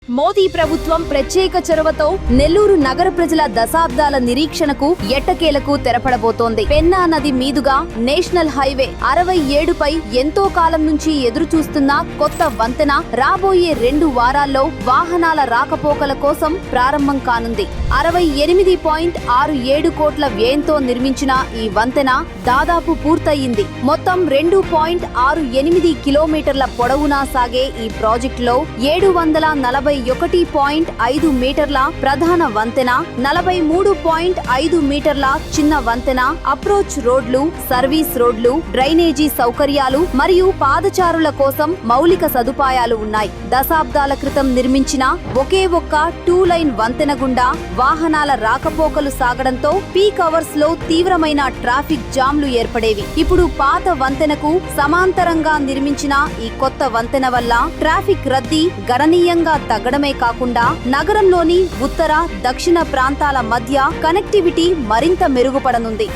మోదీ ప్రభుత్వం ప్రత్యేక చొరవతో నెల్లూరు నగర ప్రజల దశాబ్దాల నిరీక్షణకు ఎట్టకేలకు తెరపడబోతోంది. పెన్నా నది మీదుగా నేషనల్ హైవే 67పై ఎంతో కాలం నుంచి ఎదురు చూస్తున్న కొత్త వంతెన రాబోయే 2 వారాల్లో వాహనాల రాకపోకల కోసం ప్రారంభం కానుంది. 68.67 కోట్ల వ్యయంతో నిర్మించిన ఈ వంతెన దాదాపు పూర్తయింది. మొత్తం 2.68 కిలోమీటర్ల పొడవునా సాగే ఈ ప్రాజెక్టులో 741.5 మీటర్ల ప్రధాన వంతెన, 43.5 మీటర్ల చిన్న వంతెన, అప్రోచ్ రోడ్లు, సర్వీస్ రోడ్లు, డ్రైనేజీ సౌకర్యాలు మరియు పాదచారుల కోసం మౌలిక సదుపాయాలు ఉన్నాయి. దశాబ్దాల క్రితం నిర్మించిన ఒకే ఒక్క 2 లైన్ వంతెన గుండా వాహనాల రాకపోకలు సాగడంతో పీక్ అవర్స్ లో తీవ్రమైన ట్రాఫిక్ జామ్లు ఏర్పడేవి. ఇప్పుడు పాత వంతెనకు సమాంతరంగా నిర్మించిన ఈ కొత్త వంతెన వల్ల ట్రాఫిక్ రద్దీ గణనీయంగా తగ్గడమే కాకుండా నగరంలోని ఉత్తర, దక్షిణ ప్రాంతాల మధ్య కనెక్టివిటీ మరింత మెరుగుపడనుంది.